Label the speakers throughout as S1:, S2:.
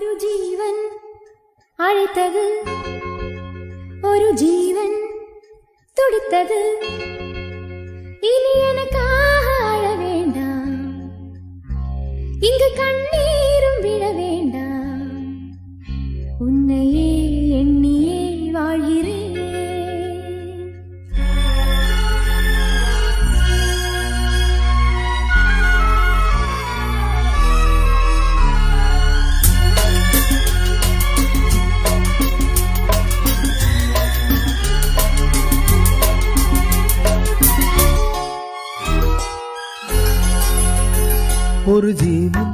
S1: ஒரு ஜீவன் அழைத்தது, ஒரு ஜீவன் துடித்தது. இனி எனக்காக அழ வேண்டாம், இங்கு கண்ணீரும் விழ வேண்டாம். உன்னையே எண்ணியே வாழ்கிறேன்.
S2: ஒரு ஜீவன்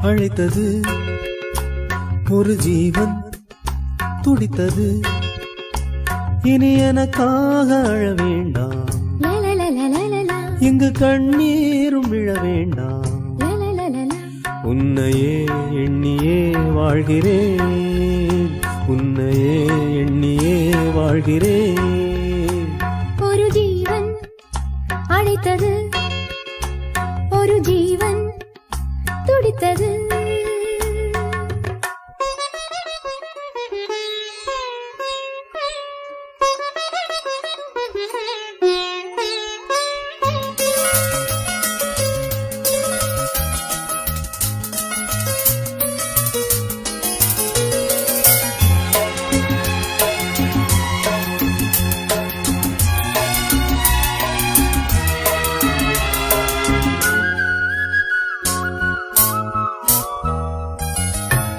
S2: அழைத்தது, ஒரு ஜீவன் துடித்தது. இனி எனக்காக அழ வேண்டாம், இங்கு கண்ணீரும் விழ வேண்டாம். உன்னையே எண்ணியே வாழ்கிறேன், உன்னையே எண்ணியே வாழ்கிறேன்.
S1: ஒரு ஜீவன் அழைத்தது, ஒரு ஜீவன் துடித்தது.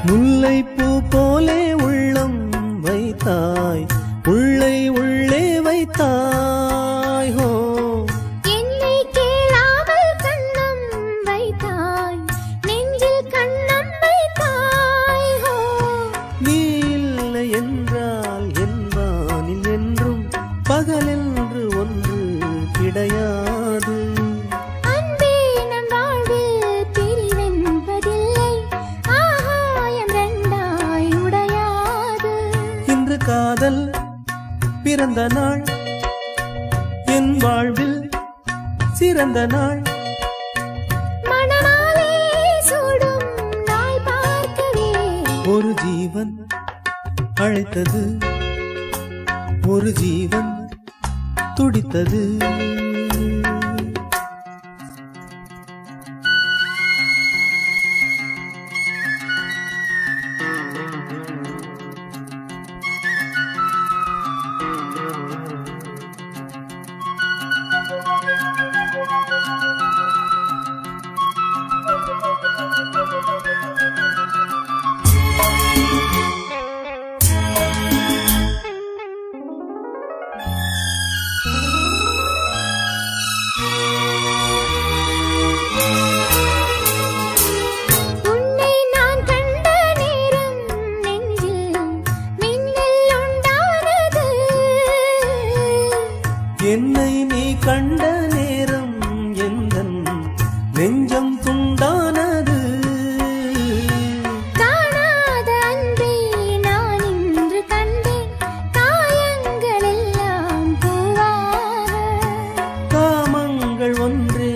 S2: முல்லைப்பூ போலே உள்ளம் வைத்தாய், உள்ளை உள்ளே வைத்தாய். ஹோ
S1: என்னை கேளாமல் கண்ணம் வைத்தாய், நெஞ்சில் கண்ணம் வைத்தாய். ஹோ
S2: நீ இல்லை என்றால் என் வானில் என்றும் பகலென்று ஒன்று கிடையாது. காதல் பிறந்த நாள், என் வாழ்வில் சிறந்த நாள்.
S1: மணமாலை சூடும் நாள் பார்க்கவே
S2: ஒரு ஜீவன் அழைத்தது, ஒரு ஜீவன் துடித்தது. என்னை நீ கண்ட நேரம் எந்தன் நெஞ்சம் துண்டானது.
S1: காணாத அன்பை நான் இன்று கண்டேன், காயங்கள் எல்லாம் பூவாக.
S2: காமங்கள் ஒன்றே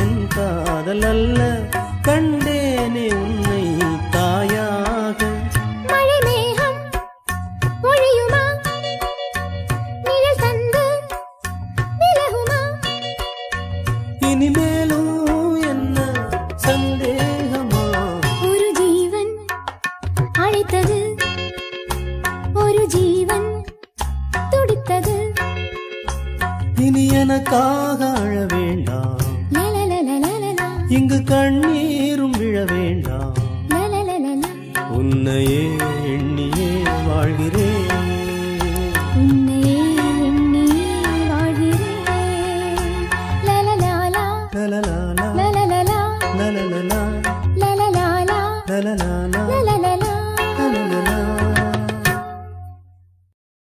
S2: என் காதல் அல்ல, கண்டேனே உன்னை தாயாக.
S1: மழை மேகம் பொழியுமா, நிழல் தந்து விலகுமா?
S2: இனிமேலும் என்ன சந்தேகமா?
S1: ஒரு ஜீவன் அழைத்தது, ஒரு ஜீவன் துடித்தது.
S2: இனி எனக்காக அழ வேண்டாம், இங்கு கண்ணீரும் விழ வேண்டாம். உன்னையே எண்ணியே வாழ்கிறேன்,
S1: உன்னையே எண்ணியே வாழ்கிறேன்.
S2: லலலாலா, லலலாலா.